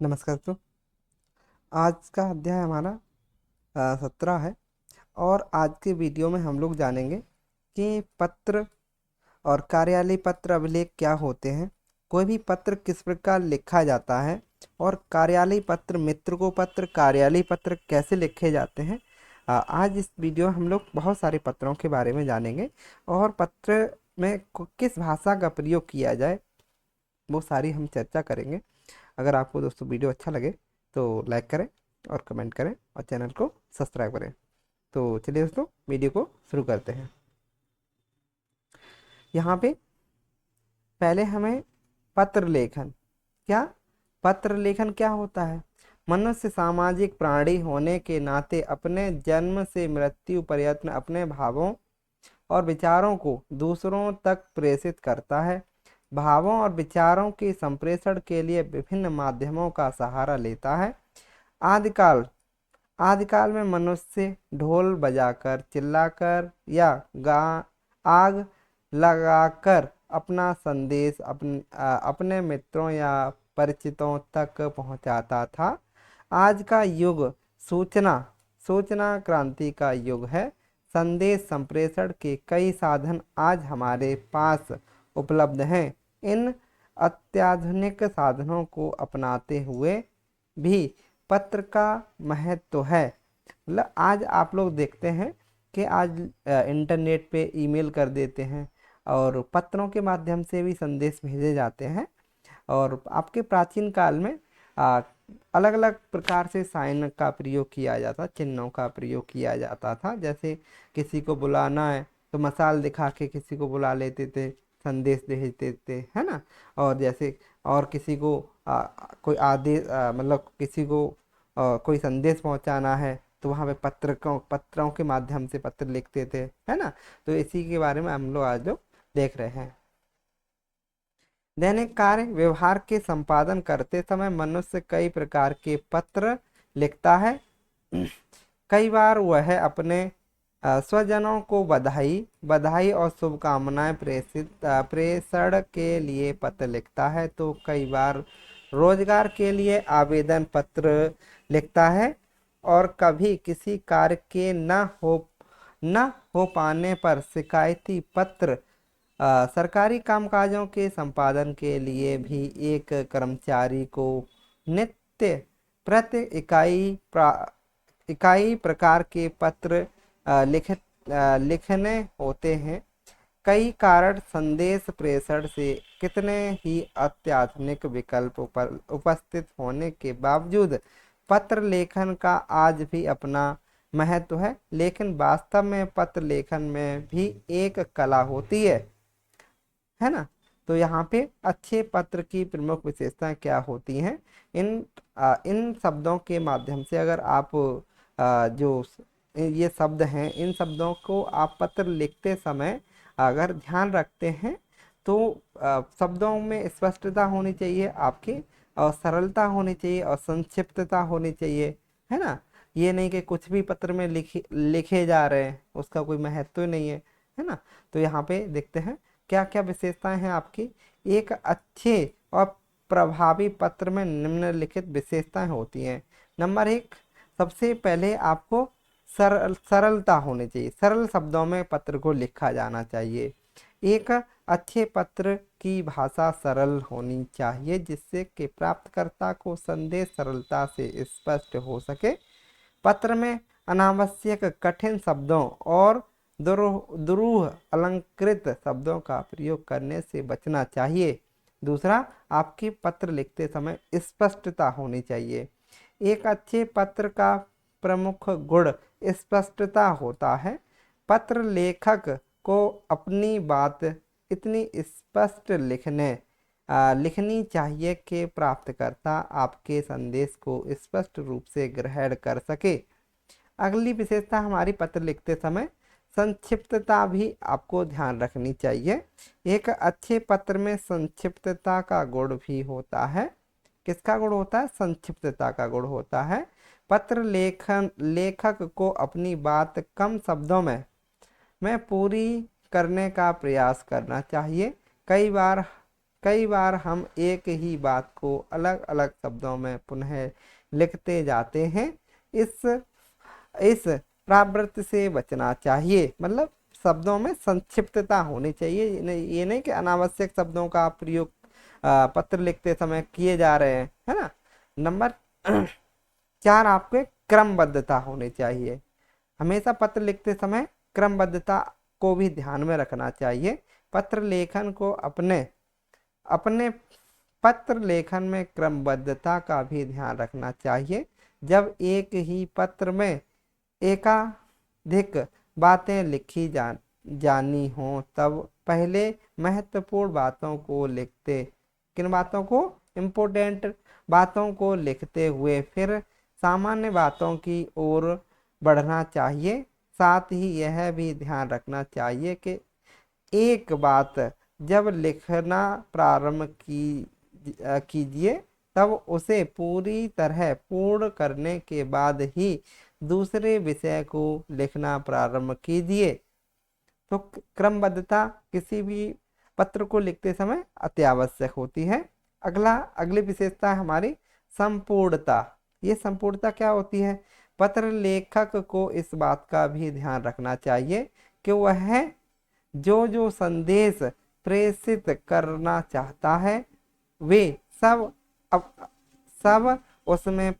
नमस्कार दोस्तों। आज का अध्याय हमारा 17 है और आज के वीडियो में हम लोग जानेंगे कि पत्र और कार्यालय पत्र अभिलेख क्या होते हैं, कोई भी पत्र किस प्रकार लिखा जाता है और कार्यालय पत्र, मित्र को पत्र, कार्यालय पत्र कैसे लिखे जाते हैं। आज इस वीडियो में हम लोग बहुत सारे पत्रों के बारे में जानेंगे और पत्र में किस भाषा का प्रयोग किया जाए वो सारी हम चर्चा करेंगे। अगर आपको दोस्तों वीडियो अच्छा लगे तो लाइक करें और कमेंट करें और चैनल को सब्सक्राइब करें। तो चलिए दोस्तों वीडियो को शुरू करते हैं। यहाँ पे पहले हमें पत्र लेखन पत्र लेखन क्या होता है। मनुष्य सामाजिक प्राणी होने के नाते अपने जन्म से मृत्यु पर्यंत अपने भावों और विचारों को दूसरों तक प्रेषित करता है। भावों और विचारों के संप्रेषण के लिए विभिन्न माध्यमों का सहारा लेता है। आदिकाल आदिकाल में मनुष्य ढोल बजाकर, चिल्लाकर या गा आग लगाकर अपना संदेश अपने मित्रों या परिचितों तक पहुंचाता था। आज का युग सूचना सूचना क्रांति का युग है। संदेश संप्रेषण के कई साधन आज हमारे पास उपलब्ध हैं। इन अत्याधुनिक साधनों को अपनाते हुए भी पत्र का महत्व है। मतलब आज आप लोग देखते हैं कि आज इंटरनेट पे ईमेल कर देते हैं और पत्रों के माध्यम से भी संदेश भेजे जाते हैं। और आपके प्राचीन काल में अलग अलग प्रकार से साइन का प्रयोग किया जाता, चिन्हों का प्रयोग किया जाता था। जैसे किसी को बुलाना है तो मसाल दिखा के किसी को बुला लेते थे, संदेश भेजते थे, है ना। और जैसे और किसी को कोई आदेश मतलब किसी को कोई संदेश पहुंचाना है तो वहाँ पे पत्रों के माध्यम से पत्र लिखते थे, है ना। तो इसी के बारे में हम लोग आज लोग देख रहे हैं। दैनिक कार्य व्यवहार के संपादन करते समय मनुष्य कई प्रकार के पत्र लिखता है। कई बार वह अपने स्वजनों को बधाई और शुभकामनाएं प्रेषण के लिए पत्र लिखता है, तो कई बार रोजगार के लिए आवेदन पत्र लिखता है और कभी किसी कार्य के न हो पाने पर शिकायती पत्र। सरकारी कामकाजों के संपादन के लिए भी एक कर्मचारी को नित्य प्रति इकाई प्रकार के पत्र लिखने होते हैं। कई कारण संदेश प्रेषण से कितने ही अत्याधुनिक विकल्प पर उपस्थित होने के बावजूद पत्र लेखन का आज भी अपना महत्व है। लेकिन वास्तव में पत्र लेखन में भी एक कला होती है ना। तो यहाँ पे अच्छे पत्र की प्रमुख विशेषताएं क्या होती हैं, इन शब्दों के माध्यम से अगर आप जो ये शब्द हैं, इन शब्दों को आप पत्र लिखते समय अगर ध्यान रखते हैं तो शब्दों में स्पष्टता होनी चाहिए आपकी, और सरलता होनी चाहिए और संक्षिप्तता होनी चाहिए, है ना। ये नहीं कि कुछ भी पत्र में लिखे जा रहे हैं, उसका कोई महत्व नहीं है ना। तो यहाँ पे देखते हैं क्या क्या विशेषताएं हैं आपकी। एक अच्छे और प्रभावी पत्र में निम्नलिखित विशेषताएं होती हैं। नंबर 1, सबसे पहले आपको सरलता होनी चाहिए। सरल शब्दों में पत्र को लिखा जाना चाहिए। एक अच्छे पत्र की भाषा सरल होनी चाहिए जिससे कि प्राप्तकर्ता को संदेश सरलता से स्पष्ट हो सके। पत्र में अनावश्यक कठिन शब्दों और दुरूह अलंकृत शब्दों का प्रयोग करने से बचना चाहिए। दूसरा, आपके पत्र लिखते समय स्पष्टता होनी चाहिए। एक अच्छे पत्र का प्रमुख गुण स्पष्टता होता है। पत्र लेखक को अपनी बात इतनी स्पष्ट लिखनी चाहिए कि प्राप्तकर्ता आपके संदेश को स्पष्ट रूप से ग्रहण कर सके। अगली विशेषता हमारी पत्र लिखते समय संक्षिप्तता भी आपको ध्यान रखनी चाहिए। एक अच्छे पत्र में संक्षिप्तता का गुण भी होता है। किसका गुण होता है? संक्षिप्तता का गुण होता है। पत्र लेखक को अपनी बात कम शब्दों में पूरी करने का प्रयास करना चाहिए। कई बार कई बार हम एक ही बात को अलग अलग शब्दों में पुनः लिखते जाते हैं। इस इस प्रवृत्ति से बचना चाहिए। मतलब शब्दों में संक्षिप्तता होनी चाहिए। ये नहीं कि अनावश्यक शब्दों का प्रयोग पत्र लिखते समय किए जा रहे हैं, है ना। नंबर 4 आपके क्रमबद्धता होनी चाहिए। हमेशा पत्र लिखते समय क्रमबद्धता को भी ध्यान में रखना चाहिए। पत्र लेखन को अपने अपने पत्र लेखन में क्रमबद्धता का भी ध्यान रखना चाहिए। जब एक ही पत्र में एकाधिक बातें लिखी जानी हो तब पहले महत्वपूर्ण बातों को लिखते, किन बातों को, इम्पोर्टेंट बातों को लिखते हुए फिर सामान्य बातों की ओर बढ़ना चाहिए। साथ ही यह भी ध्यान रखना चाहिए कि एक बात जब लिखना प्रारंभ कीजिए तब उसे पूरी तरह पूर्ण करने के बाद ही दूसरे विषय को लिखना प्रारंभ कीजिए। तो क्रमबद्धता किसी भी पत्र को लिखते समय अति आवश्यक होती है। अगली विशेषता है हमारी संपूर्णता। ये संपूर्णता क्या होती है? पत्र लेखक को इस बात का भी ध्यान रखना चाहिए कि वह जो संदेश प्रेषित करना चाहता है वे सब उसमें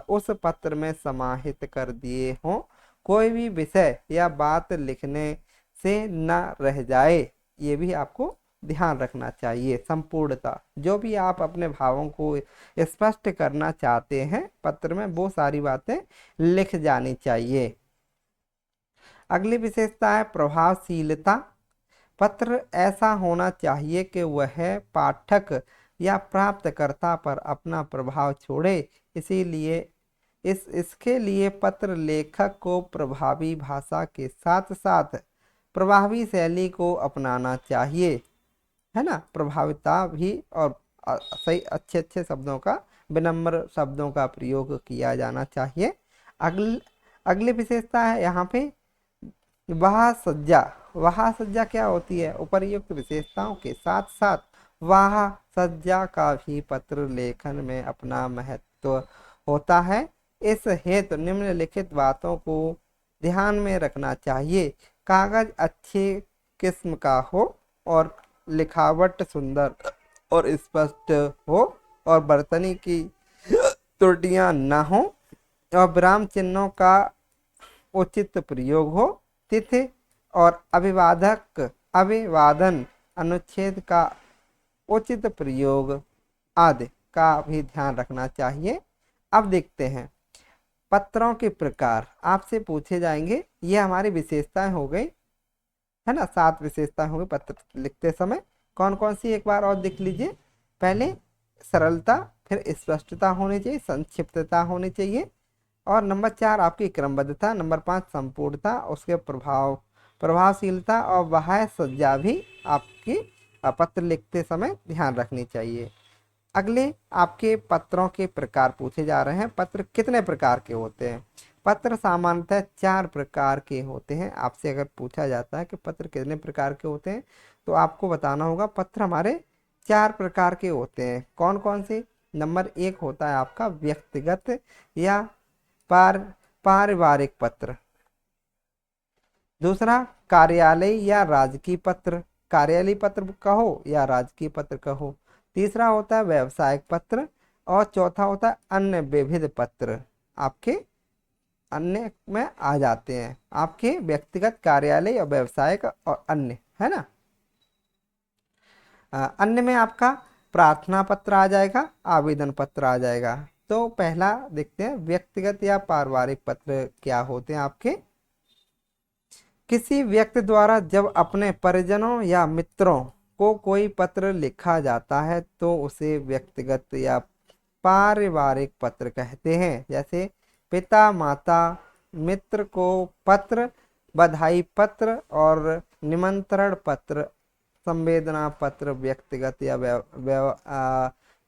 उस पत्र में समाहित कर दिए हों। कोई भी विषय या बात लिखने से न रह जाए, ये भी आपको ध्यान रखना चाहिए। संपूर्णता, जो भी आप अपने भावों को स्पष्ट करना चाहते हैं पत्र में, वो सारी बातें लिख जानी चाहिए। अगली विशेषता है प्रभावशीलता। पत्र ऐसा होना चाहिए कि वह पाठक या प्राप्तकर्ता पर अपना प्रभाव छोड़े। इसीलिए इसके लिए पत्र लेखक को प्रभावी भाषा के साथ साथ प्रभावी शैली को अपनाना चाहिए, है ना। प्रभाविता भी और सही अच्छे शब्दों का, विनम्र शब्दों का प्रयोग किया जाना चाहिए। अगली विशेषता है यहाँ पे वह सज्जा क्या होती है? उपर्युक्त विशेषताओं के साथ साथ वह सज्जा का भी पत्र लेखन में अपना महत्व होता है। इस हेतु निम्नलिखित बातों को ध्यान में रखना चाहिए। कागज अच्छे किस्म का हो और लिखावट सुंदर और स्पष्ट हो और बर्तनी की त्रुटियां न हो और विराम चिन्हों का उचित प्रयोग हो। तिथि और अभिवादन अनुच्छेद का उचित प्रयोग आदि का भी ध्यान रखना चाहिए। अब देखते हैं पत्रों के प्रकार आपसे पूछे जाएंगे। ये हमारी विशेषताएं हो गई, है ना। 7 विशेषताएं हो गई पत्र लिखते समय। कौन कौन सी एक बार और देख लीजिए। पहले सरलता, फिर स्पष्टता होनी चाहिए, संक्षिप्तता होनी चाहिए, और नंबर 4 आपकी क्रमबद्धता, नंबर 5 संपूर्णता, उसके प्रभावशीलता और वह सज्जा भी आपकी पत्र लिखते समय ध्यान रखनी चाहिए। अगले आपके पत्रों के प्रकार पूछे जा रहे हैं। पत्र कितने प्रकार के होते हैं? पत्र सामान्यतः 4 प्रकार के होते हैं। आपसे अगर पूछा जाता है कि पत्र कितने प्रकार के होते हैं तो आपको बताना होगा पत्र हमारे 4 प्रकार के होते हैं। कौन कौन से? नंबर 1 होता है आपका व्यक्तिगत या पारिवारिक पत्र। दूसरा कार्यालय या राजकीय पत्र, कार्यालय पत्र कहो या राजकीय पत्र कहो। तीसरा होता है व्यावसायिक पत्र और चौथा होता है अन्य विविध पत्र। आपके अन्य में आ जाते हैं आपके व्यक्तिगत, कार्यालय और व्यावसायिक और अन्य, है ना। अन्य में आपका प्रार्थना पत्र आ जाएगा, आवेदन पत्र आ जाएगा। तो पहला देखते हैं व्यक्तिगत या पारिवारिक पत्र क्या होते हैं आपके। किसी व्यक्ति द्वारा जब अपने परिजनों या मित्रों को कोई पत्र लिखा जाता है तो उसे व्यक्तिगत या पारिवारिक पत्र कहते हैं। जैसे पिता माता मित्र को पत्र, बधाई पत्र और निमंत्रण पत्र, संवेदना पत्र व्यक्तिगत या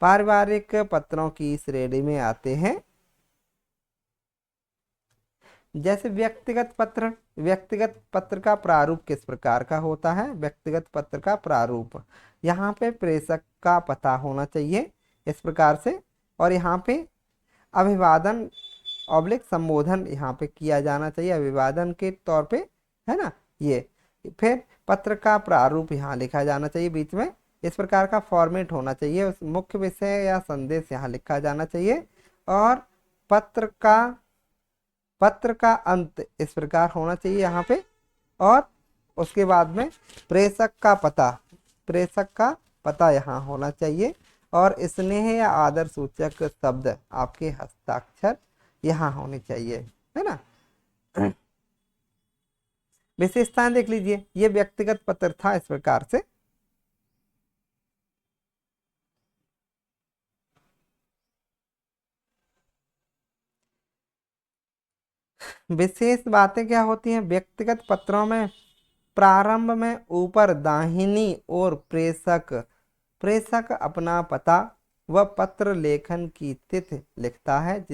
पारिवारिक पत्रों की श्रेणी में आते हैं। जैसे व्यक्तिगत पत्र, व्यक्तिगत पत्र का प्रारूप किस प्रकार का होता है? व्यक्तिगत पत्र का प्रारूप, यहाँ पे प्रेषक का पता होना चाहिए इस प्रकार से, और यहाँ पे अभिवादन ऑब्लिक संबोधन यहाँ पे किया जाना चाहिए अभिवादन के तौर पे, है ना। ये फिर पत्र का प्रारूप यहाँ लिखा जाना चाहिए बीच में, इस प्रकार का फॉर्मेट होना चाहिए। उस मुख्य विषय या संदेश यहाँ लिखा जाना चाहिए, और पत्र का अंत इस प्रकार होना चाहिए यहाँ पे, और उसके बाद में प्रेषक का पता यहाँ होना चाहिए, और स्नेह या आदर सूचक शब्द आपके हस्ताक्षर यहाँ होने चाहिए, है ना। विशेषताएं देख लीजिए, ये व्यक्तिगत पत्र था इस प्रकार से। विशेष बातें क्या होती हैं व्यक्तिगत पत्रों में? प्रारंभ में ऊपर दाहिनी ओर प्रेषक अपना पता व पत्र लेखन की तिथि लिखता है,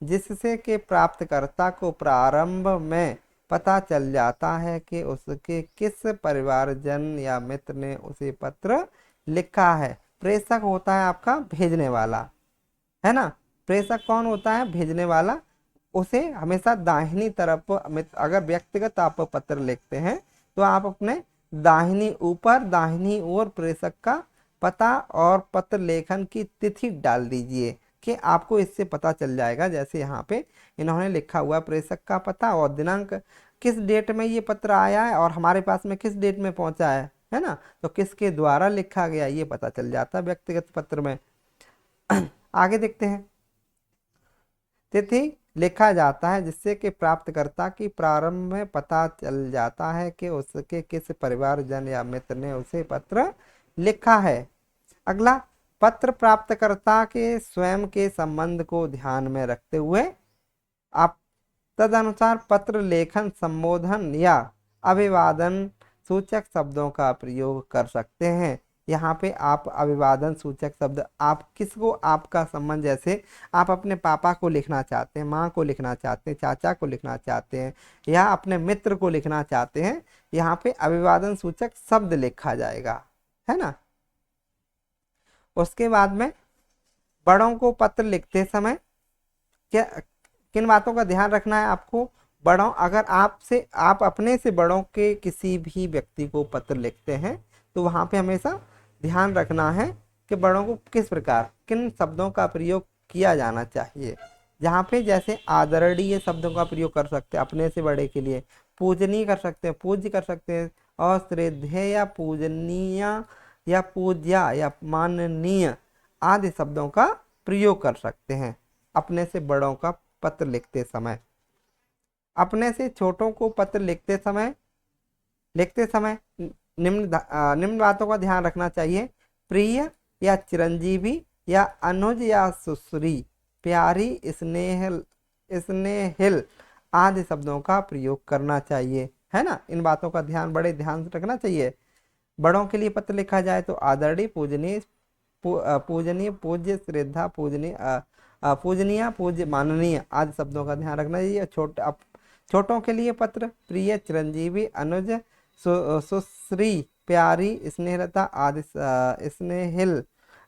जिससे कि प्राप्तकर्ता को प्रारंभ में पता चल जाता है कि उसके किस परिवारजन या मित्र ने उसे पत्र लिखा है। प्रेषक होता है आपका भेजने वाला, है ना। प्रेषक कौन होता है? भेजने वाला। उसे हमेशा दाहिनी तरफ, अगर व्यक्तिगत आप पत्र लिखते हैं तो आप अपने दाहिनी ओर प्रेषक का पता और पत्र लेखन की तिथि डाल दीजिए, कि आपको इससे पता चल जाएगा। जैसे यहाँ पे इन्होंने लिखा हुआ प्रेषक का पता और दिनांक, किस डेट में ये पत्र आया है और हमारे पास में किस डेट में पहुंचा है ना। तो किसके द्वारा लिखा गया ये पता चल जाता है व्यक्तिगत पत्र में। आगे देखते हैं। तिथि लिखा जाता है जिससे कि प्राप्तकर्ता की प्रारंभ में पता चल जाता है कि उसके किस परिवारजन या मित्र ने उसे पत्र लिखा है। अगला, पत्र प्राप्तकर्ता के स्वयं के संबंध को ध्यान में रखते हुए आप तदनुसार पत्र लेखन संबोधन या अभिवादन सूचक शब्दों का प्रयोग कर सकते हैं। यहाँ पे आप अभिवादन सूचक शब्द, आप किसको, आपका संबंध, जैसे आप अपने पापा को लिखना चाहते हैं, माँ को लिखना चाहते हैं, चाचा को लिखना चाहते हैं, या अपने मित्र को लिखना चाहते हैं, यहाँ पे अभिवादन सूचक शब्द लिखा जाएगा, है ना। उसके बाद में बड़ों को पत्र लिखते समय क्या किन बातों का ध्यान रखना है आपको? बड़ों, अगर आप अपने से बड़ों के किसी भी व्यक्ति को पत्र लिखते हैं तो वहाँ पे हमेशा ध्यान रखना है कि बड़ों को किस प्रकार, किन शब्दों का प्रयोग किया जाना चाहिए। जहाँ पे जैसे आदरणीय शब्दों का प्रयोग कर सकते हैं अपने से बड़े के लिए, पूजनीय कर सकते हैं, पूज्य कर सकते हैं, और श्रद्धेय या पूजनीय या पूज्या या माननीय आदि शब्दों का प्रयोग कर सकते हैं अपने से बड़ों का पत्र लिखते समय। अपने से छोटों को पत्र लिखते समय निम्न बातों का ध्यान रखना चाहिए। प्रिय या चिरंजीवी या अनुज या सुश्री, प्यारी, स्नेहिल आदि शब्दों का प्रयोग करना चाहिए, है ना। इन बातों का बड़े ध्यान से रखना चाहिए। बड़ों के लिए पत्र लिखा जाए तो आदरणीय, पूजनीय, पूज्य, श्रद्धा, पूजनीय, पूज्य, माननीय आदि शब्दों का ध्यान रखना चाहिए। छोटों के लिए पत्र प्रिय, चिरंजीवी, अनुज, सुश्री, प्यारी, स्नेहलता आदि, स्नेहिल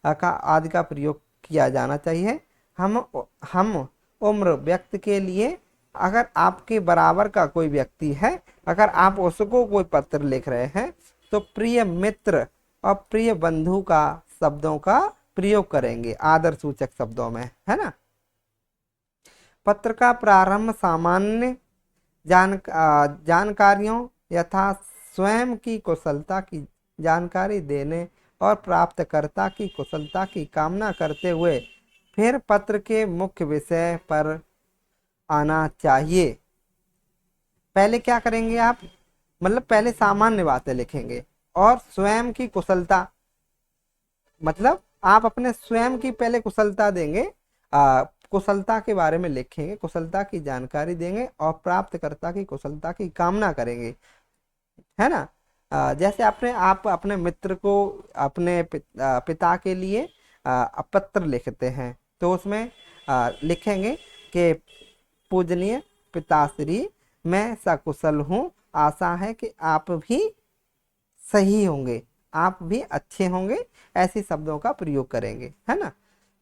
का आदि का प्रयोग किया जाना चाहिए। हम उम्र व्यक्ति के लिए, अगर आपके बराबर का कोई व्यक्ति है, अगर आप उसको कोई पत्र लिख रहे हैं तो प्रिय मित्र और प्रिय बंधु का शब्दों का प्रयोग करेंगे आदर सूचक शब्दों में, है ना। पत्र का प्रारंभ सामान्य जानकारियों यथा स्वयं की कुशलता की जानकारी देने और प्राप्तकर्ता की कुशलता की कामना करते हुए फिर पत्र के मुख्य विषय पर आना चाहिए। पहले क्या करेंगे आप, मतलब पहले सामान्य बातें लिखेंगे और स्वयं की कुशलता, मतलब आप अपने स्वयं की पहले कुशलता देंगे, कुशलता के बारे में लिखेंगे, कुशलता की जानकारी देंगे और प्राप्तकर्ता की कुशलता की कामना करेंगे, है ना। जैसे आप अपने मित्र को अपने पिता के लिए पत्र लिखते हैं तो उसमें लिखेंगे कि पूजनीय, पिताश्री, मैं सकुशल हूँ, आशा है कि आप भी सही होंगे, आप भी अच्छे होंगे, ऐसे शब्दों का प्रयोग करेंगे, है ना।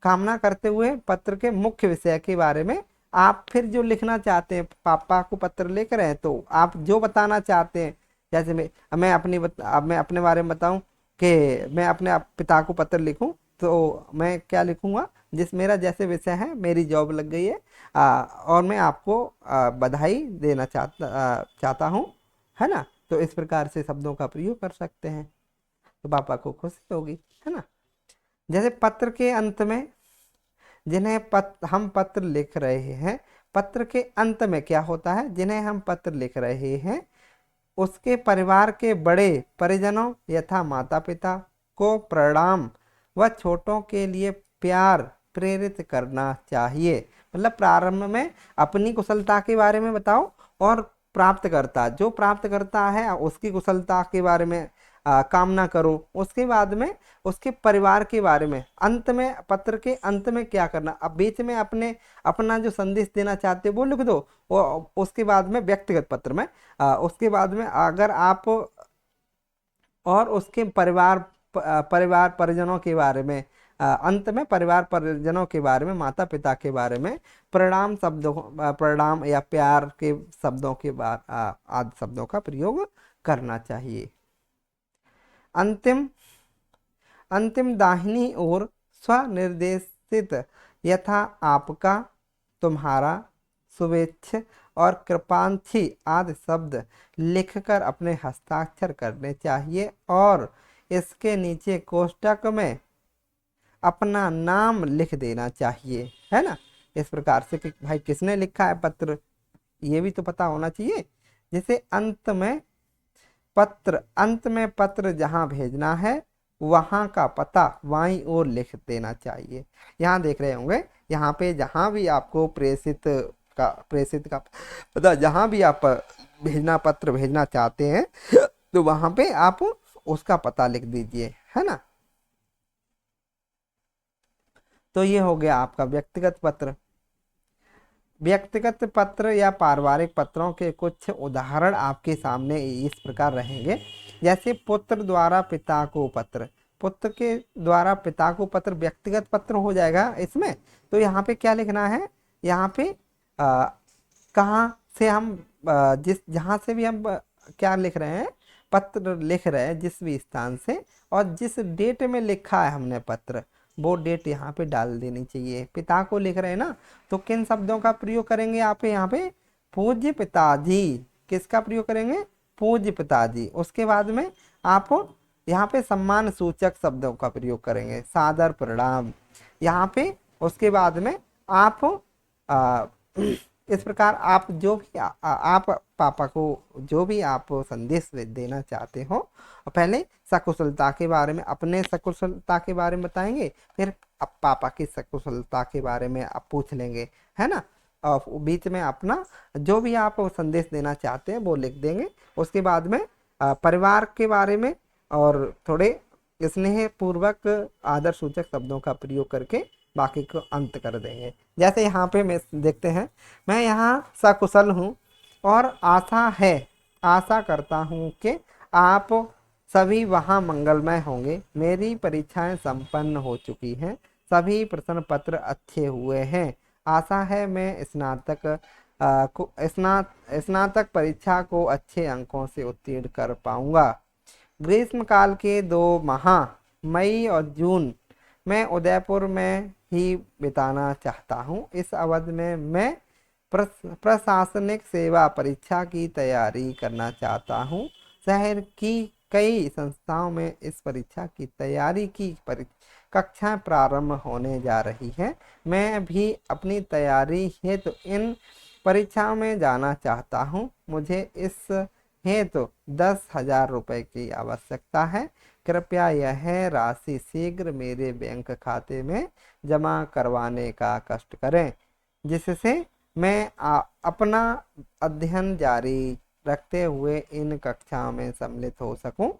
कामना करते हुए पत्र के मुख्य विषय के बारे में आप फिर जो लिखना चाहते हैं, पापा को पत्र लेकर हैं तो आप जो बताना चाहते हैं, जैसे मैं अपने बारे में बताऊं कि मैं अपने पिता को पत्र लिखूं तो मैं क्या लिखूंगा, मेरा जैसे विषय है, मेरी जॉब लग गई है, और मैं आपको बधाई देना चाहता हूँ, है ना। तो इस प्रकार से शब्दों का प्रयोग कर सकते हैं, तो पापा को खुशी होगी, है ना। जैसे पत्र के अंत में हम पत्र लिख रहे हैं, पत्र के अंत में क्या होता है, जिन्हें हम पत्र लिख रहे हैं उसके परिवार के बड़े परिजनों यथा माता पिता को प्रणाम व छोटों के लिए प्यार प्रेरित करना चाहिए। मतलब प्रारंभ में अपनी कुशलता के बारे में बताओ, और प्राप्तकर्ता, जो प्राप्त करता है उसकी कुशलता के बारे में कामना करो। उसके बाद में उसके परिवार के बारे में, अंत में, पत्र के अंत में क्या करना, अब बीच में अपना जो संदेश देना चाहते हो वो लिख दो, उसके बाद में व्यक्तिगत पत्र में, उसके बाद में अगर आप और उसके परिवार परिजनों के बारे में, अंत में परिवार परिजनों के बारे में, माता पिता के बारे में प्रणाम या प्यार के शब्दों के आदि शब्दों का प्रयोग करना चाहिए। अंतिम दाहिनी ओर स्वनिर्देशित यथा आपका, तुम्हारा, शुभेच्छ और कृपांशी आदि शब्द लिखकर अपने हस्ताक्षर करने चाहिए, और इसके नीचे कोष्टक में अपना नाम लिख देना चाहिए, है ना। इस प्रकार से कि भाई किसने लिखा है पत्र, ये भी तो पता होना चाहिए। जैसे अंत में पत्र जहां भेजना है वहां का पता बाईं ओर लिख देना चाहिए। यहाँ देख रहे होंगे, यहाँ पे जहां भी आपको प्रेषित का पता, जहां भी आप पत्र भेजना चाहते हैं तो वहां पे आप उसका पता लिख दीजिए, है ना। तो ये हो गया आपका व्यक्तिगत पत्र। व्यक्तिगत पत्र या पारिवारिक पत्रों के कुछ उदाहरण आपके सामने इस प्रकार रहेंगे। जैसे पुत्र द्वारा पिता को पत्र, पुत्र के द्वारा पिता को पत्र व्यक्तिगत पत्र हो जाएगा इसमें। तो यहाँ पे क्या लिखना है, यहाँ पे कहाँ से हम जहाँ से भी हम क्या लिख रहे हैं, पत्र लिख रहे हैं जिस भी स्थान से, और जिस डेट में लिखा है हमने पत्र, वो डेट यहाँ पे डाल देनी चाहिए। पिता को लिख रहे हैं ना, तो किन शब्दों का प्रयोग करेंगे आप यहाँ पे, पूज्य पिताजी, किसका प्रयोग करेंगे, पूज्य पिताजी। उसके बाद में आप यहाँ पे सम्मान सूचक शब्दों का प्रयोग करेंगे, सादर प्रणाम यहाँ पे। उसके बाद में आप इस प्रकार आप जो भी आप पापा को जो भी आप संदेश देना चाहते हो, पहले सकुशलता के बारे में, अपने सकुशलता के बारे में बताएंगे, फिर अब पापा की सकुशलता के बारे में आप पूछ लेंगे, है ना। और बीच में अपना जो भी आप संदेश देना चाहते हैं वो लिख देंगे। उसके बाद में परिवार के बारे में और थोड़े स्नेह पूर्वक आदर सूचक शब्दों का प्रयोग करके बाकी को अंत कर देंगे। जैसे यहाँ पे मैं देखते हैं, मैं यहाँ सकुशल हूँ और आशा करता हूँ कि आप सभी वहाँ मंगलमय होंगे। मेरी परीक्षाएं संपन्न हो चुकी हैं, सभी प्रश्न पत्र अच्छे हुए हैं। आशा है मैं स्नातक परीक्षा को अच्छे अंकों से उत्तीर्ण कर पाऊंगा। ग्रीष्मकाल के 2 माह मई और जून मैं उदयपुर में ही बिताना चाहता हूँ। इस अवधि में मैं प्रशासनिक सेवा परीक्षा की तैयारी करना चाहता हूँ। शहर की कई संस्थाओं में इस परीक्षा की तैयारी की कक्षाएं प्रारंभ होने जा रही है। मैं भी अपनी तैयारी हेतु इन परीक्षाओं में जाना चाहता हूँ। मुझे इस हेतु 10,000 रुपये की आवश्यकता है। कृपया यह राशि शीघ्र मेरे बैंक खाते में जमा करवाने का कष्ट करें, जिससे मैं अपना अध्ययन जारी रखते हुए इन कक्षाओं में सम्मिलित हो सकूं,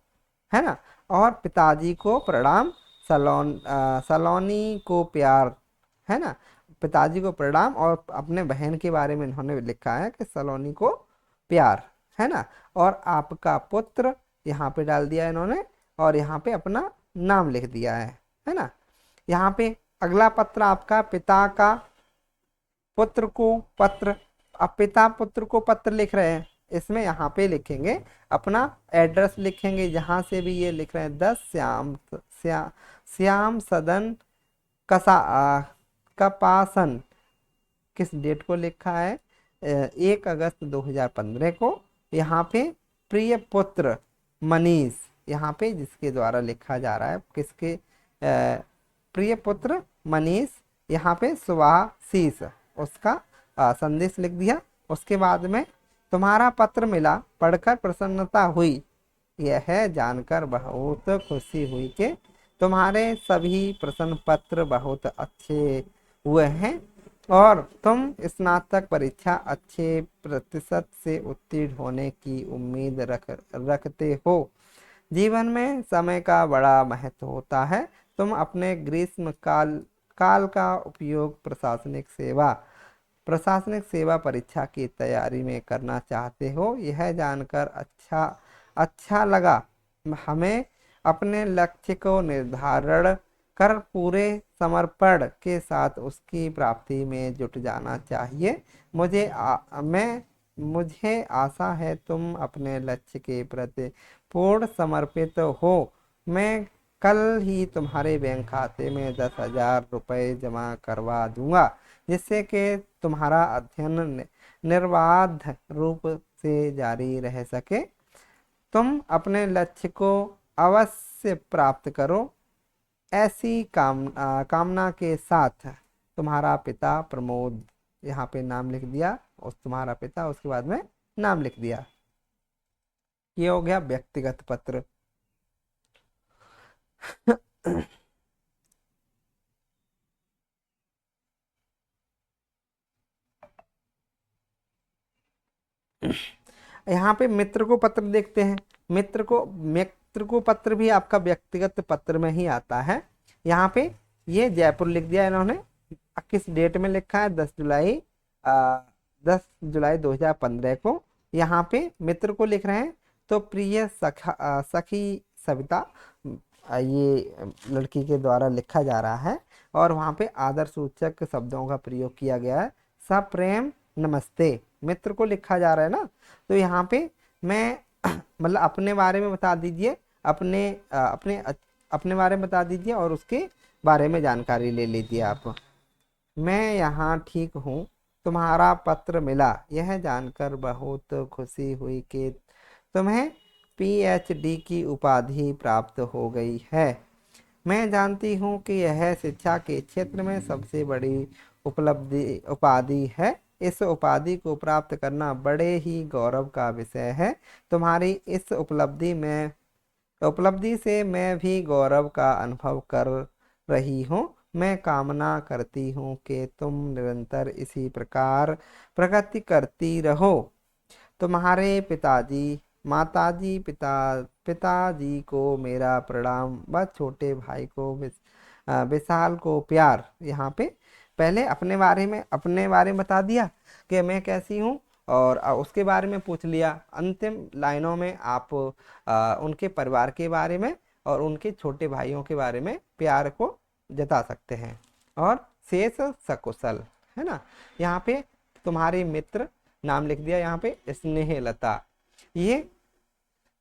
है ना। और पिताजी को प्रणाम, सलोनी को प्यार, है ना। पिताजी को प्रणाम, और अपने बहन के बारे में इन्होंने लिखा है कि सलोनी को प्यार, है ना। और आपका पुत्र यहाँ पे डाल दिया इन्होंने, और यहाँ पे अपना नाम लिख दिया है ना। यहाँ पे अगला पत्र आपका पिता का पुत्र को पत्र। अब पिता पुत्र को पत्र लिख रहे हैं, इसमें यहाँ पे लिखेंगे अपना एड्रेस, लिखेंगे जहाँ से भी ये लिख रहे हैं 10 श्याम सदन कपासन। किस डेट को लिखा है? 1 अगस्त 2015 को। यहाँ पे प्रिय पुत्र मनीष, यहाँ पे जिसके द्वारा लिखा जा रहा है, किसके? प्रिय पुत्र मनीष, यहाँ पे सुभाशीष, उसका संदेश लिख दिया। उसके बाद में तुम्हारा पत्र मिला, पढ़कर प्रसन्नता हुई, यह जानकर बहुत खुशी हुई कि तुम्हारे सभी प्रश्न पत्र बहुत अच्छे हुए हैं और तुम स्नातक परीक्षा अच्छे प्रतिशत से उत्तीर्ण होने की उम्मीद रखते हो। जीवन में समय का बड़ा महत्व होता है। तुम अपने ग्रीष्म काल का उपयोग प्रशासनिक सेवा परीक्षा की तैयारी में करना चाहते हो, यह जानकर अच्छा लगा। हमें अपने लक्ष्य को निर्धारण कर पूरे समर्पण के साथ उसकी प्राप्ति में जुट जाना चाहिए। मुझे आशा है तुम अपने लक्ष्य के प्रति पूर्ण समर्पित हो। मैं कल ही तुम्हारे बैंक खाते में 10,000 रुपये जमा करवा दूंगा, जिससे कि तुम्हारा अध्ययन निर्बाध रूप से जारी रह सके। तुम अपने लक्ष्य को अवश्य प्राप्त करो। ऐसी कामना के साथ तुम्हारा पिता प्रमोद। यहाँ पे नाम लिख दिया, उस तुम्हारा पिता, उसके बाद में नाम लिख दिया। ये हो गया व्यक्तिगत पत्र। यहाँ पे मित्र को पत्र देखते हैं। मित्र को पत्र भी आपका व्यक्तिगत पत्र में ही आता है। यहाँ पे ये जयपुर लिख दिया इन्होंने। किस डेट में लिखा है? 10 जुलाई 2015 को। यहाँ पे मित्र को लिख रहे हैं तो प्रिय सखी सविता, ये लड़की के द्वारा लिखा जा रहा है, और वहाँ पे आदर सूचक शब्दों का प्रयोग किया गया है। सप्रेम नमस्ते, मित्र को लिखा जा रहा है ना। तो यहाँ पे मैं मतलब अपने बारे में बता दीजिए, अपने बारे में बता दीजिए और उसके बारे में जानकारी ले लीजिए आप। मैं यहाँ ठीक हूँ, तुम्हारा पत्र मिला, यह जानकर बहुत खुशी हुई कि तुम्हें PhD की उपाधि प्राप्त हो गई है। मैं जानती हूँ कि यह शिक्षा के क्षेत्र में सबसे बड़ी उपाधि है। इस उपाधि को प्राप्त करना बड़े ही गौरव का विषय है। तुम्हारी इस उपलब्धि से मैं भी गौरव का अनुभव कर रही हूँ। मैं कामना करती हूँ कि तुम निरंतर इसी प्रकार प्रगति करती रहो। तुम्हारे पिताजी को मेरा प्रणाम व छोटे भाई को विशाल को प्यार। यहाँ पे पहले अपने बारे में बता दिया कि मैं कैसी हूँ, और उसके बारे में पूछ लिया। अंतिम लाइनों में आप उनके परिवार के बारे में और उनके छोटे भाइयों के बारे में प्यार को जता सकते हैं। और शेष सकुशल, है ना। यहाँ पे तुम्हारे मित्र नाम लिख दिया, यहाँ पे स्नेहलता। ये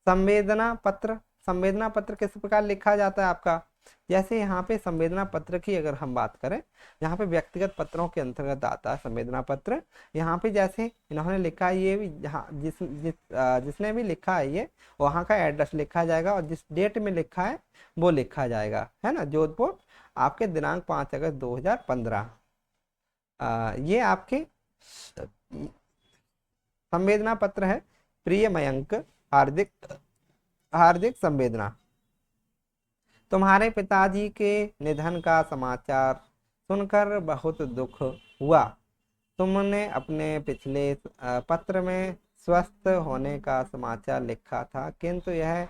संवेदना पत्र किस प्रकार लिखा जाता है आपका? जैसे यहाँ पे संवेदना पत्र की अगर हम बात करें, यहाँ पे व्यक्तिगत पत्रों के अंतर्गत आता है संवेदना पत्र। यहाँ पे जैसे इन्होंने लिखा है, ये भी जहाँ जिसने भी लिखा है ये वहाँ का एड्रेस लिखा जाएगा, और जिस डेट में लिखा है वो लिखा जाएगा, है ना। जोधपुर, आपके दिनांक 5 अगस्त 2015। ये आपके संवेदना पत्र है। प्रिय मयंक, हार्दिक हार्दिक संवेदना। तुम्हारे पिताजी के निधन का समाचार सुनकर बहुत दुख हुआ। तुमने अपने पिछले पत्र में स्वस्थ होने का समाचार लिखा था, किंतु यह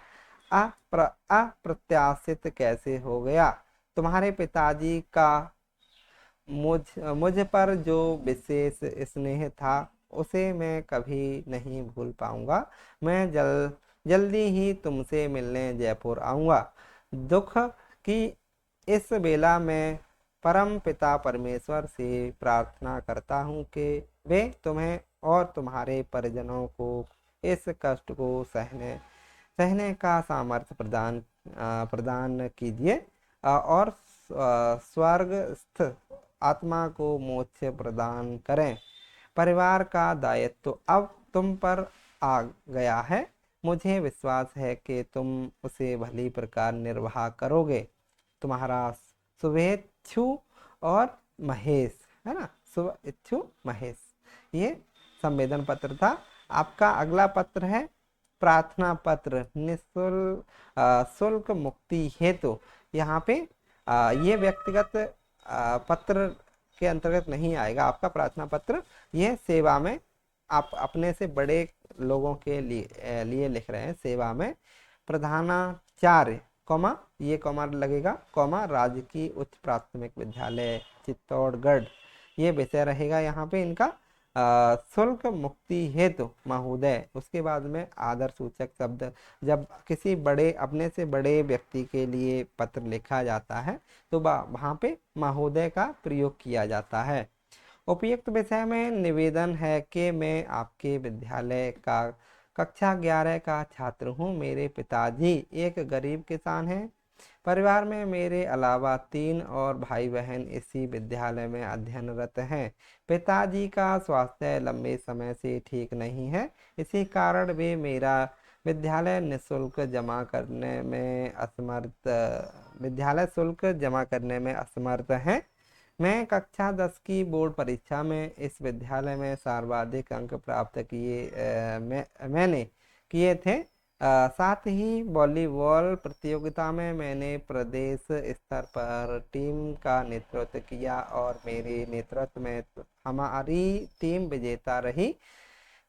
अप्रत्याशित कैसे हो गया? तुम्हारे पिताजी का मुझ पर जो विशेष स्नेह था उसे मैं कभी नहीं भूल पाऊंगा। मैं जल्दी ही तुमसे मिलने जयपुर आऊंगा। दुख की इस बेला मैं परम पिता परमेश्वर से प्रार्थना करता हूँ कि वे तुम्हें और तुम्हारे परिजनों को इस कष्ट को सहने सहने का सामर्थ्य प्रदान कीजिए, और स्वर्गस्थ आत्मा को मोक्ष प्रदान करें। परिवार का दायित्व अब तुम पर आ गया है। मुझे विश्वास है कि तुम उसे भली प्रकार निर्वाह करोगे। तुम्हारा शुभेच्छु और महेश, है ना, शुभेच्छु महेश। ये संवेदन पत्र था। आपका अगला पत्र है प्रार्थना पत्र निःशुल्क शुल्क मुक्ति हेतु। यहाँ पे ये व्यक्तिगत पत्र के अंतर्गत नहीं आएगा आपका प्रार्थना पत्र। यह सेवा में आप अपने से बड़े लोगों के लिए लिख रहे हैं। सेवा में प्रधानाचार्य कॉमा, ये कॉमा लगेगा, कॉमा राजकीय उच्च प्राथमिक विद्यालय चित्तौड़गढ़, ये विषय रहेगा यहाँ पे इनका। शुल्क मुक्ति हेतु महोदय, उसके बाद में आदर सूचक शब्द। जब किसी बड़े अपने से बड़े व्यक्ति के लिए पत्र लिखा जाता है तो वहाँ पे महोदय का प्रयोग किया जाता है। उपयुक्त विषय में निवेदन है कि मैं आपके विद्यालय का कक्षा 11 का छात्र हूँ। मेरे पिताजी एक गरीब किसान हैं। परिवार में मेरे अलावा 3 और भाई बहन इसी विद्यालय में अध्ययनरत हैं। पिताजी का स्वास्थ्य लंबे समय से ठीक नहीं है, इसी कारण वे मेरा विद्यालय शुल्क जमा करने में असमर्थ हैं। मैं कक्षा 10 की बोर्ड परीक्षा में इस विद्यालय में सर्वाधिक अंक प्राप्त मैंने किए थे। साथ ही वॉलीबॉल प्रतियोगिता में मैंने प्रदेश स्तर पर टीम का नेतृत्व किया और मेरे नेतृत्व में हमारी टीम विजेता रही।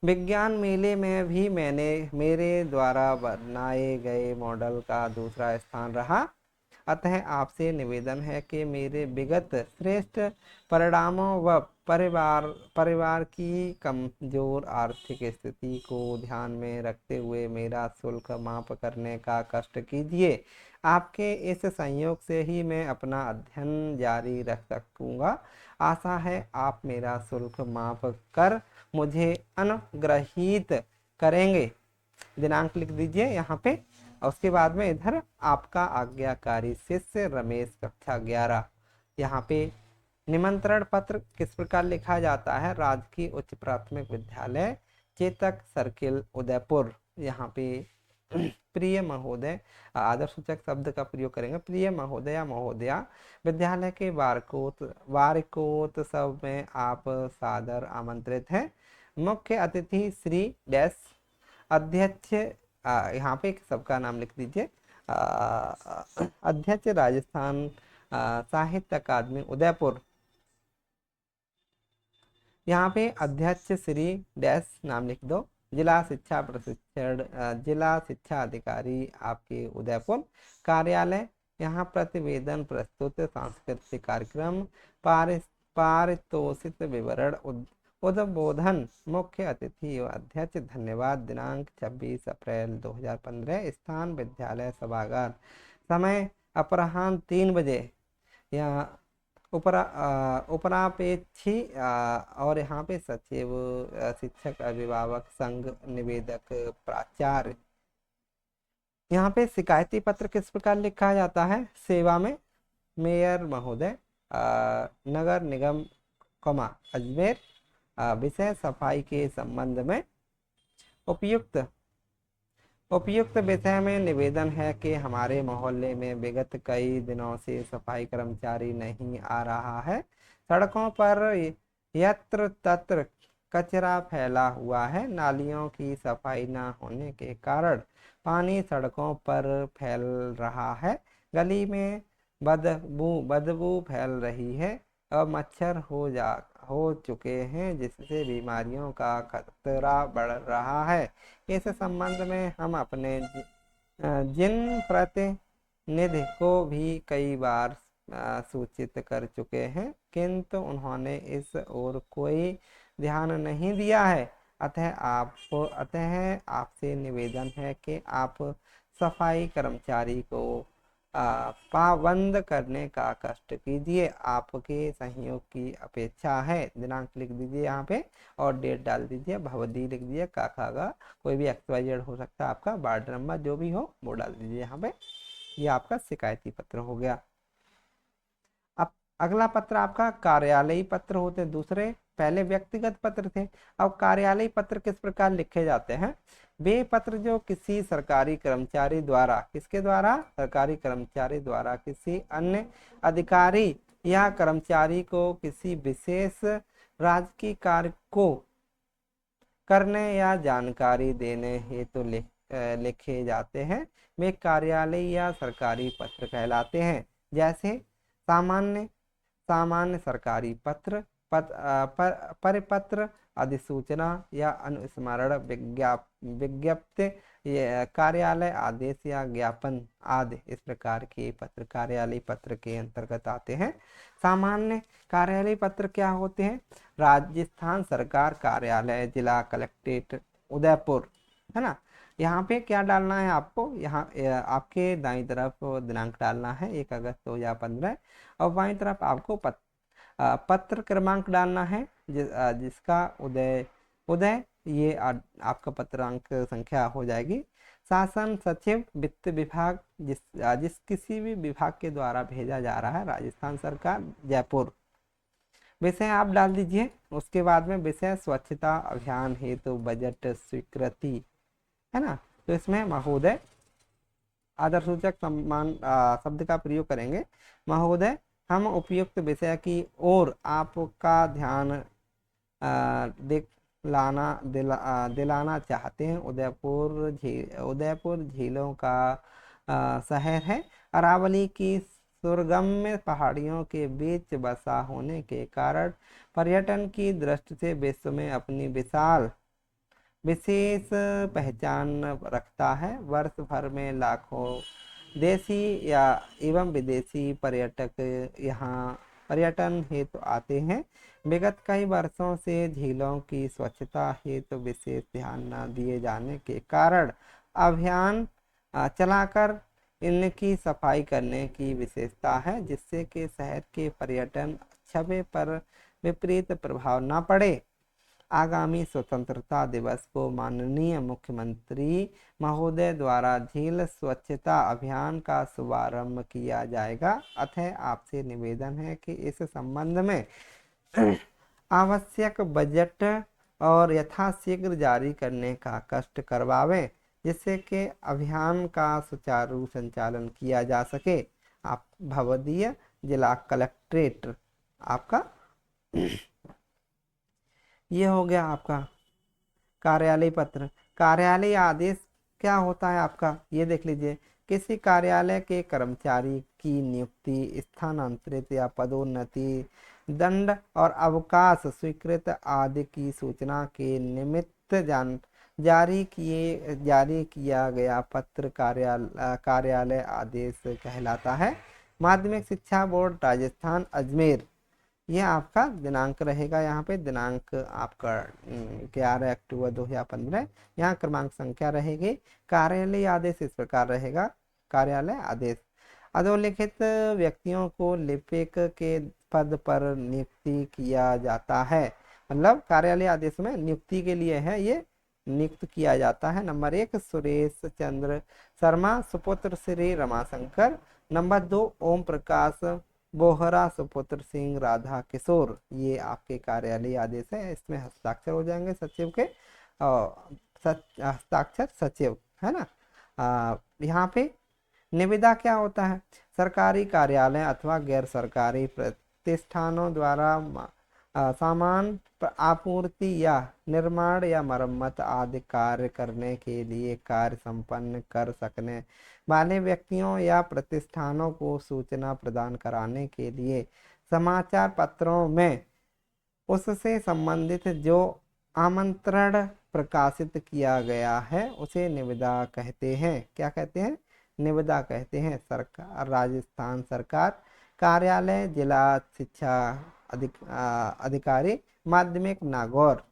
विज्ञान मेले में भी मैंने मेरे द्वारा बनाए गए मॉडल का दूसरा स्थान रहा। अतः आपसे निवेदन है कि मेरे विगत श्रेष्ठ परिणामों व परिवार की कमजोर आर्थिक स्थिति को ध्यान में रखते हुए मेरा शुल्क माफ करने का कष्ट कीजिए। आपके इस संयोग से ही मैं अपना अध्ययन जारी रख सकूंगा। आशा है आप मेरा शुल्क माफ कर मुझे अनुग्रहित करेंगे। दिनांक लिख दीजिए यहाँ पे। और उसके बाद में इधर आपका आज्ञाकारी शिष्य रमेश कक्षा 11। यहाँ पे निमंत्रण पत्र किस प्रकार लिखा जाता है? राजकीय उच्च प्राथमिक विद्यालय चेतक सर्किल उदयपुर। यहाँ पे प्रिय महोदय, आदर सूचक शब्द का प्रयोग करेंगे। प्रिय महोदय या महोदया, विद्यालय के वार्षिकोत्सव में आप सादर आमंत्रित हैं। मुख्य अतिथि श्री डैश अध्यक्ष, यहाँ पे सबका नाम लिख दीजिए। अध्यक्ष राजस्थान साहित्य अकादमी उदयपुर। यहाँ पे अध्यक्ष श्री डैश नाम लिख दो। जिला शिक्षा अधिकारी आपके उदयपुर। कार्यालय, यहाँ प्रतिवेदन प्रस्तुत, सांस्कृतिक कार्यक्रम, पारितोषित विवरण, उद्बोधन, मुख्य अतिथि व अध्यक्ष। धन्यवाद। दिनांक 26 अप्रैल 2015। स्थान विद्यालय सभागार। समय अपराह्न 3 बजे। यहाँ उपरापेक्षी और यहाँ पे सचिव, शिक्षक, अभिभावक संघ, निवेदक, प्राचार्य। यहाँ पे शिकायती पत्र किस प्रकार लिखा जाता है? सेवा में मेयर महोदय, नगर निगम अजमेर। विषय सफाई के संबंध में। उपयुक्त विषय में निवेदन है कि हमारे मोहल्ले में विगत कई दिनों से सफाई कर्मचारी नहीं आ रहा है। सड़कों पर यत्र तत्र कचरा फैला हुआ है। नालियों की सफाई न होने के कारण पानी सड़कों पर फैल रहा है। गली में बदबू फैल रही है और मच्छर हो चुके हैं, जिससे बीमारियों का खतरा बढ़ रहा है। इस संबंध में हम अपने जिन प्रतिनिधि को भी कई बार सूचित कर चुके हैं, किंतु उन्होंने इस ओर कोई ध्यान नहीं दिया है। अतः आपसे निवेदन है कि आप सफाई कर्मचारी को पाबंद करने का कष्ट कीजिए। आपके सहयोग की अपेक्षा है। दिनांक लिख दीजिए यहाँ पे और डेट डाल दीजिए। भवदी लिख दीजिए, काका कोई भी XYZ हो सकता है, आपका वार्ड नंबर जो भी हो वो डाल दीजिए यहाँ पे। ये आपका शिकायती पत्र हो गया। अब अगला पत्र आपका कार्यालयी पत्र होते हैं दूसरे। पहले व्यक्तिगत पत्र थे, अब कार्यालयी पत्र किस प्रकार लिखे जाते हैं। वे पत्र जो किसी सरकारी कर्मचारी द्वारा, किसके द्वारा, सरकारी कर्मचारी द्वारा किसी अन्य अधिकारी या कर्मचारी को किसी विशेष राजकीय कार्य को करने या जानकारी देने हेतु लिखे जाते हैं, वे कार्यालय या सरकारी पत्र कहलाते हैं। जैसे सामान्य सामान्य सरकारी पत्र, परिपत्र, अधिसूचना या अनुस्मरण, विज्ञप्ति, कार्यालय आदेश या ज्ञापन आदि इस प्रकार के पत्र कार्यालय पत्र के अंतर्गत आते हैं। सामान्य कार्यालय पत्र क्या होते हैं। राजस्थान सरकार कार्यालय, जिला कलेक्ट्रेट, उदयपुर, है ना। यहाँ पे क्या डालना है आपको, यहाँ आपके दाईं तरफ दिनांक डालना है 1 अगस्त 2015 और बाईं तरफ आपको पत्र क्रमांक डालना है जिसका उदय ये आपका पत्रांक संख्या हो जाएगी। शासन सचिव, वित्त विभाग, जिस किसी भी विभाग के द्वारा भेजा जा रहा है, राजस्थान सरकार, जयपुर। विषय आप डाल दीजिए। उसके बाद में विषय स्वच्छता अभियान हेतु बजट स्वीकृति, है ना। तो इसमें महोदय आदर सूचक सम्मान शब्द का प्रयोग करेंगे। महोदय, हम उपयुक्त विषय की ओर आपका ध्यान दिलाना चाहते हैं। उदयपुर झीलों का शहर है। अरावली की सुरगम्य पहाड़ियों के बीच बसा होने के कारण पर्यटन की दृष्टि से विश्व में अपनी विशेष पहचान रखता है। वर्ष भर में लाखों देशी या एवं विदेशी पर्यटक यहाँ पर्यटन हेतु आते हैं। विगत कई वर्षों से झीलों की स्वच्छता हेतु विशेष ध्यान न दिए जाने के कारण अभियान चलाकर इनकी सफाई करने की विशेषता है, जिससे कि शहर के पर्यटन छवि पर विपरीत प्रभाव न पड़े। आगामी स्वतंत्रता दिवस को माननीय मुख्यमंत्री महोदय द्वारा झील स्वच्छता अभियान का शुभारंभ किया जाएगा। अतः आपसे निवेदन है कि इस संबंध में आवश्यक बजट और यथाशीघ्र जारी करने का कष्ट करवावें, जिससे कि अभियान का सुचारू संचालन किया जा सके। आप भवदीय जिला कलेक्ट्रेट आपका ये हो गया आपका कार्यालय पत्र। कार्यालय आदेश क्या होता है आपका, ये देख लीजिए। किसी कार्यालय के कर्मचारी की नियुक्ति, स्थानांतरित या पदोन्नति, दंड और अवकाश स्वीकृत आदि की सूचना के निमित्त जारी किया गया पत्र कार्यालय आदेश कहलाता है। माध्यमिक शिक्षा बोर्ड राजस्थान अजमेर, यह आपका दिनांक रहेगा। यहाँ पे दिनांक आपका 11 अक्टूबर 2015। यहाँ क्रमांक संख्या रहेगी। कार्यालय आदेश इस प्रकार रहेगा। कार्यालय आदेश, अधोलिखित व्यक्तियों को लिपिक के पद पर नियुक्ति किया जाता है। मतलब कार्यालय आदेश में नियुक्ति के लिए है, ये नियुक्त किया जाता है। नंबर 1 सुरेश चंद्र शर्मा सुपुत्र श्री रमाशंकर। नंबर 2 ओम प्रकाश बोहरा सुपुत्र सिंह राधा किशोर। ये आपके कार्यालय आदेश है। इसमें हस्ताक्षर हो जाएंगे सचिव के, हस्ताक्षर सचिव, है ना। यहाँ पे निविदा क्या होता है। सरकारी कार्यालय अथवा गैर सरकारी प्रतिष्ठानों द्वारा सामान आपूर्ति या निर्माण या मरम्मत आदि कार्य करने के लिए कार्य संपन्न कर सकने वाले व्यक्तियों या प्रतिष्ठानों को सूचना प्रदान कराने के लिए समाचार पत्रों में उससे संबंधित जो आमंत्रण प्रकाशित किया गया है उसे निविदा कहते हैं। क्या कहते हैं, निविदा कहते हैं। सरकार, राजस्थान सरकार कार्यालय जिला शिक्षा अधिकारी माध्यमिक नागौर।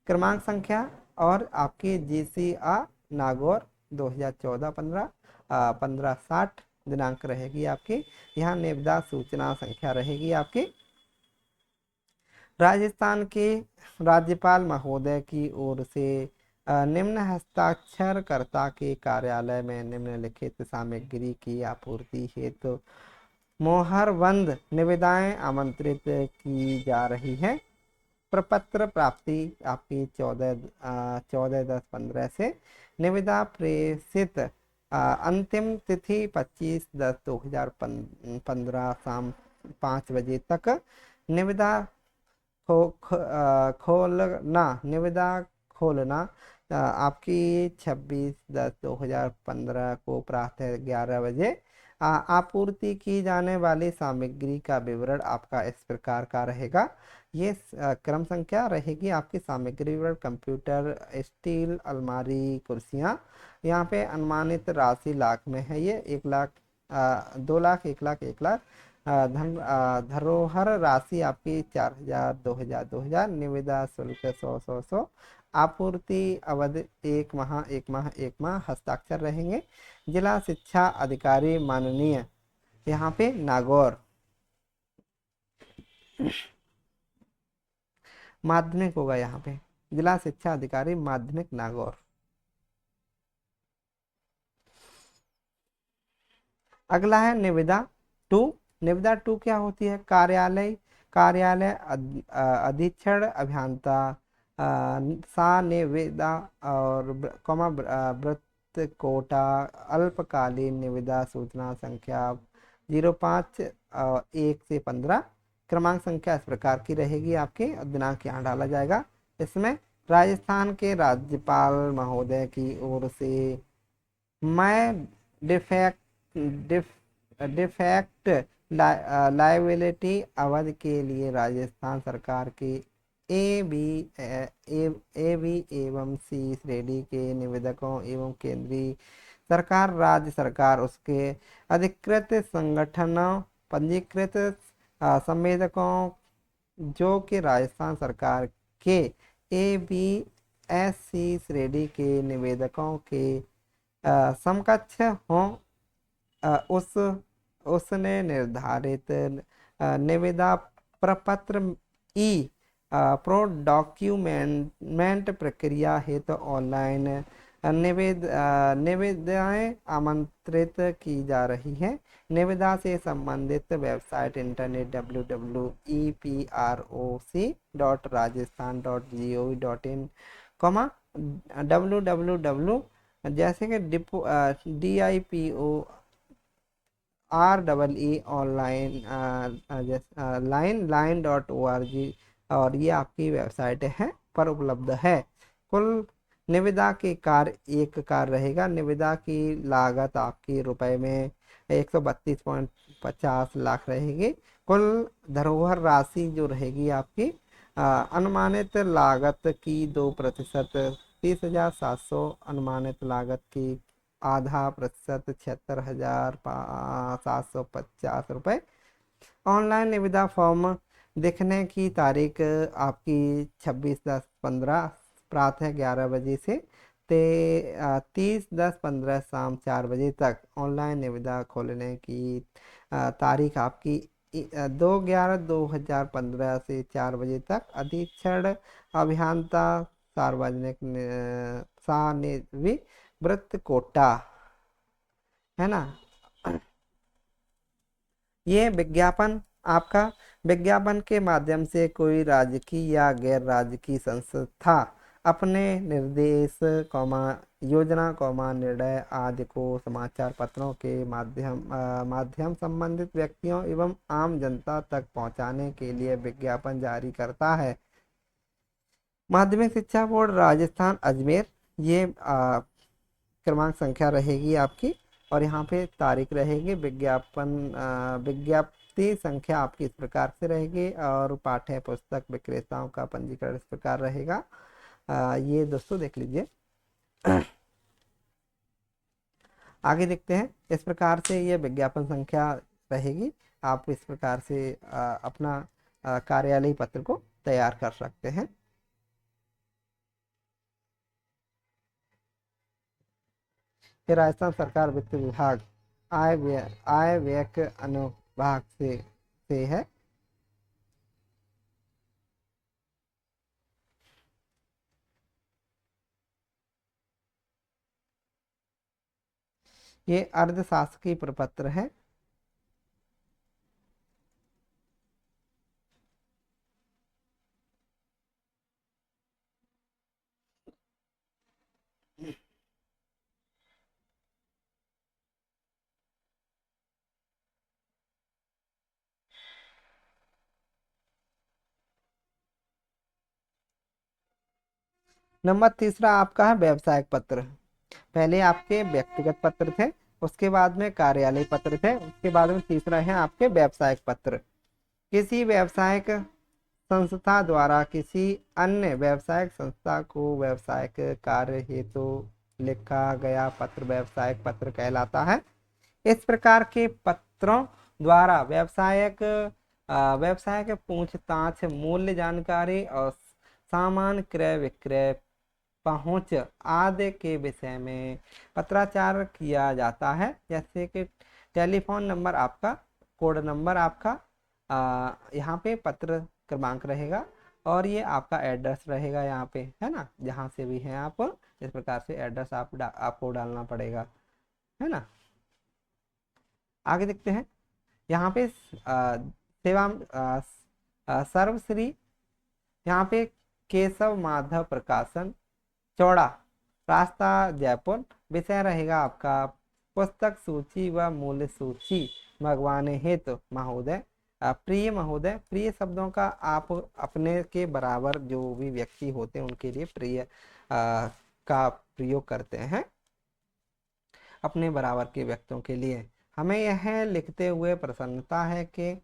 क्रमांक संख्या और आपकी GCA नागौर 2014-15 1560 दिनांक रहेगी आपकी। यहाँ निविदा सूचना संख्या रहेगी आपकी। राजस्थान के राज्यपाल महोदय की ओर से निम्न हस्ताक्षरकर्ता के कार्यालय में निम्नलिखित सामग्री की आपूर्ति हेतु मोहरबंद निविदाएं आमंत्रित की जा रही है। प्रपत्र प्राप्ति आपकी 14/10/15 से। निविदा प्रेषित अंतिम तिथि 25/10/2015 शाम 5 बजे तक। निविदा निविदा खोलना आपकी 26/10/2015 को प्रातः 11 बजे। आपूर्ति की जाने वाली सामग्री का विवरण आपका इस प्रकार का रहेगा। ये क्रम संख्या रहेगी आपकी सामग्री विवरण। कंप्यूटर, स्टील अलमारी, कुर्सियाँ। यहाँ पे अनुमानित राशि लाख में है। ये 1 लाख 2 लाख 1 लाख 1 लाख। धरोहर राशि आपकी 4000 2000 2000। निविदा शुल्क 100 आपूर्ति अवधि 1 माह 1 माह 1 माह। हस्ताक्षर रहेंगे जिला शिक्षा अधिकारी माननीय यहाँ पे नागौर। माध्यमिक होगा यहाँ पे, जिला शिक्षा अधिकारी माध्यमिक नागौर। अगला है निविदा 2। निविदा 2 क्या होती है? कार्यालय अधीक्षण अभियंता सा निविदा और वृत्त कोटा अल्पकालीन निविदा सूचना संख्या 05 से 15। क्रमांक संख्या इस प्रकार की रहेगी आपकी। दिनांक यहाँ डाला जाएगा। इसमें राजस्थान के राज्यपाल महोदय की ओर से मैं डिफेक्ट लायबिलिटी अवधि के लिए राजस्थान सरकार के ए बी एवं सी श्रेणी के निवेदकों एवं केंद्रीय सरकार, राज्य सरकार, उसके अधिकृत संगठनों, पंजीकृत संवेदकों जो कि राजस्थान सरकार के ABSC श्रेणी के निवेदकों के समकक्ष हों, उसने निर्धारित निविदा प्रपत्र प्रो डॉक्यूमेंट प्रक्रिया हेतु ऑनलाइन निविदाएं आमंत्रित की जा रही हैं। निविदा से संबंधित वेबसाइट इंटरनेट www.eproc.rajasthan.gov.in, www जैसे कि DIPO REE ऑनलाइन line.org और ये आपकी वेबसाइट है पर उपलब्ध है। कुल निविदा के कार्य एक कार्य रहेगा। निविदा की लागत आपकी रुपए में 132.50 लाख रहेगी। कुल धरोहर राशि जो रहेगी आपकी अनुमानित लागत की 2% 30,700, अनुमानित लागत की आधा प्रतिशत 76,750 रुपये। ऑनलाइन निविदा फॉर्म देखने की तारीख आपकी 26/10/15 प्रातः 11 बजे से 30/10/15 शाम 4 बजे तक। ऑनलाइन निविदा खोलने की तारीख आपकी 2/11/2015 से 4 बजे तक। अधीक्षण अभियंता सार्वजनिक वृत्त कोटा, है ना। ये विज्ञापन आपका, विज्ञापन के माध्यम से कोई राजकीय या गैर राजकीय संस्था अपने निर्देश योजना निर्णय आदि को समाचार पत्रों के माध्यम संबंधित व्यक्तियों एवं आम जनता तक पहुंचाने के लिए विज्ञापन जारी करता है। माध्यमिक शिक्षा बोर्ड राजस्थान अजमेर। ये क्रमांक संख्या रहेगी आपकी और यहाँ पे तारीख रहेगी। विज्ञप्ति संख्या आपकी इस प्रकार से रहेगी और पाठ्य पुस्तक विक्रेताओं का पंजीकरण इस प्रकार रहेगा। ये दोस्तों देख लीजिए। आगे देखते हैं। इस प्रकार से ये विज्ञापन संख्या रहेगी। आप इस प्रकार से अपना कार्यालय पत्र को तैयार कर सकते हैं। ये राजस्थान सरकार वित्त विभाग आय व्यय के अनुभाग से है। ये अर्धशासकीय प्रपत्र है। नंबर तीसरा आपका है व्यवसायिक पत्र। पहले आपके व्यक्तिगत पत्र थे, उसके बाद में कार्यालय पत्र थे, उसके बाद में तीसरा है आपके व्यवसायिक पत्र। किसी व्यवसायिक संस्था द्वारा किसी अन्य व्यवसायिक संस्था को व्यवसायिक कार्य हेतु लिखा गया पत्र व्यवसायिक पत्र कहलाता है। इस प्रकार के पत्रों द्वारा व्यवसाय के पूछताछ, मूल्य जानकारी और सामान क्रय विक्रय, पहुंच आदि के विषय में पत्राचार किया जाता है। जैसे कि टेलीफोन नंबर आपका, कोड नंबर आपका, यहाँ पे पत्र क्रमांक रहेगा और ये आपका एड्रेस रहेगा यहाँ पे, है ना, जहाँ से भी हैं आप, इस प्रकार से एड्रेस आपको डालना पड़ेगा, है ना। आगे देखते हैं। यहाँ पे सेवा सर्वश्री, यहाँ पे केशव माधव प्रकाशन, चौड़ा, रास्ता जयपुर। विषय रहेगा आपका पुस्तक सूची व मूल्य सूची मंगवाने हेतु महोदय, प्रिय महोदय। प्रिय शब्दों का आप अपने के बराबर जो भी व्यक्ति होते हैं उनके लिए प्रिय का प्रयोग करते हैं, अपने बराबर के व्यक्तियों के लिए। हमें यह लिखते हुए प्रसन्नता है कि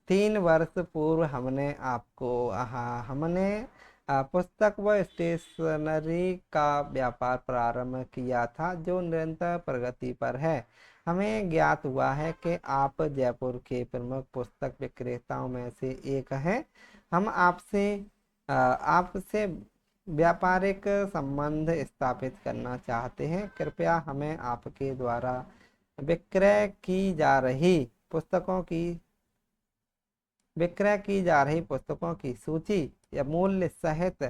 3 वर्ष पूर्व हमने पुस्तक व स्टेशनरी का व्यापार प्रारंभ किया था, जो निरंतर प्रगति पर है। हमें ज्ञात हुआ है कि आप जयपुर के प्रमुख पुस्तक विक्रेताओं में से एक हैं। हम आपसे व्यापारिक संबंध स्थापित करना चाहते हैं। कृपया हमें आपके द्वारा विक्रय की जा रही पुस्तकों की सूची या मूल्य सहित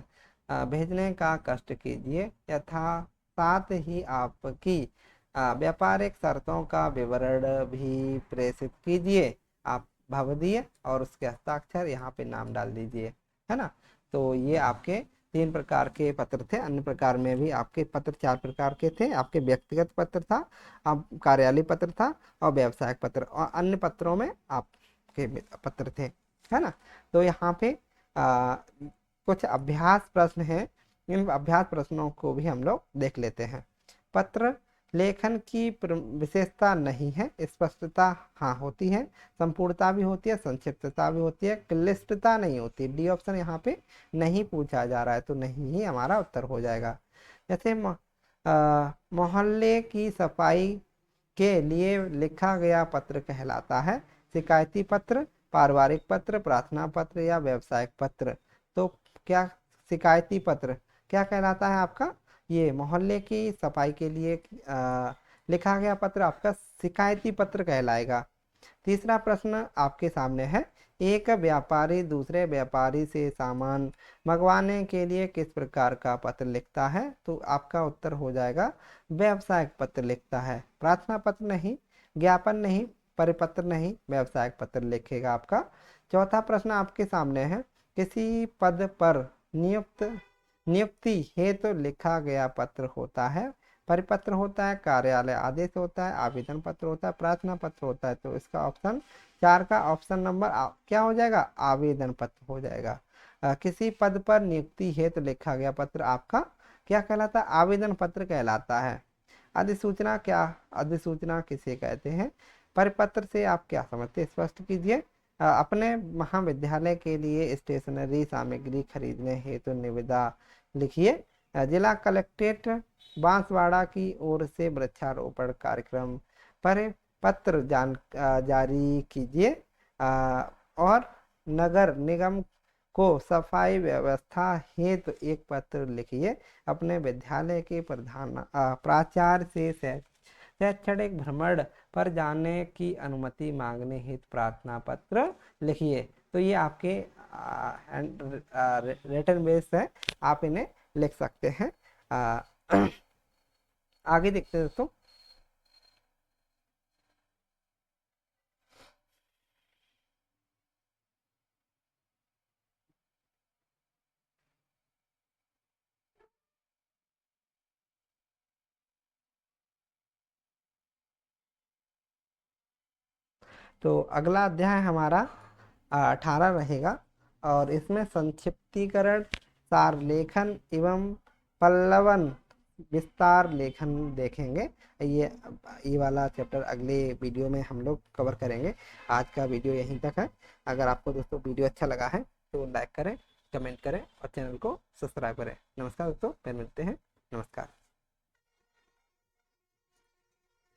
भेजने का कष्ट कीजिए, यथा साथ ही आपकी व्यापारिक शर्तों का विवरण भी प्रेषित कीजिए। आप भवदीय और उसके हस्ताक्षर यहाँ पे नाम डाल दीजिए, है ना। तो ये आपके 3 प्रकार के पत्र थे। अन्य प्रकार में भी आपके पत्र 4 प्रकार के थे। आपके व्यक्तिगत पत्र था, अब कार्यालय पत्र था और व्यवसायिक पत्र, और अन्य पत्रों में आपके पत्र थे, है ना। तो यहाँ पे कुछ अभ्यास प्रश्न हैं। इन अभ्यास प्रश्नों को भी हम लोग देख लेते हैं। पत्र लेखन की विशेषता नहीं है। स्पष्टता हाँ होती है, संपूर्णता भी होती है, संक्षिप्तता भी होती है, क्लिष्टता नहीं होती। डी ऑप्शन यहाँ पे नहीं पूछा जा रहा है, तो नहीं ही हमारा उत्तर हो जाएगा। जैसे मोहल्ले की सफाई के लिए लिखा गया पत्र कहलाता है शिकायती पत्र, पारिवारिक पत्र, प्रार्थना पत्र या व्यवसायिक पत्र। तो क्या शिकायती पत्र क्या कहलाता है आपका? ये मोहल्ले की सफाई के लिए लिखा गया पत्र आपका शिकायती पत्र कहलाएगा। तीसरा प्रश्न आपके सामने है, एक व्यापारी दूसरे व्यापारी से सामान मंगवाने के लिए किस प्रकार का पत्र लिखता है? तो आपका उत्तर हो जाएगा व्यावसायिक पत्र लिखता है। प्रार्थना पत्र नहीं, ज्ञापन नहीं, परिपत्र नहीं, व्यावसायिक पत्र लिखेगा आपका। चौथा प्रश्न आपके सामने है, किसी पद पर नियुक्ति हेतु लिखा गया पत्र होता है, परिपत्र होता है, कार्यालय आदेश होता है, आवेदन पत्र होता है, प्रार्थना पत्र होता है। तो इसका ऑप्शन 4 का ऑप्शन नंबर क्या हो जाएगा? आवेदन पत्र हो जाएगा। किसी पद पर नियुक्ति हेतु लिखा गया पत्र आपका क्या कहलाता है? आवेदन पत्र कहलाता है। अधिसूचना किसे कहते हैं? परिपत्र से आप क्या समझते हैं, स्पष्ट कीजिए। अपने महाविद्यालय के लिए स्टेशनरी सामग्री खरीदने हेतु निविदा लिखिए। जिला कलेक्ट्रेट बांसवाड़ा की ओर से वृक्षारोपण कार्यक्रम पर पत्र जारी कीजिए। और नगर निगम को सफाई व्यवस्था हेतु एक पत्र लिखिए। अपने विद्यालय के प्राचार्य से शैक्षणिक भ्रमण पर जाने की अनुमति मांगने हेतु प्रार्थना पत्र लिखिए। तो ये आपके रिटन बेस है, आप इन्हें लिख सकते हैं। आगे देखते हैं दोस्तों। तो अगला अध्याय हमारा 18 रहेगा और इसमें संक्षिप्तीकरण, सार लेखन एवं पल्लवन विस्तार लेखन देखेंगे। ये वाला चैप्टर अगले वीडियो में हम लोग कवर करेंगे। आज का वीडियो यहीं तक है। अगर आपको दोस्तों वीडियो अच्छा लगा है तो लाइक करें, कमेंट करें और चैनल को सब्सक्राइब करें। नमस्कार दोस्तों, फिर मिलते हैं। नमस्कार।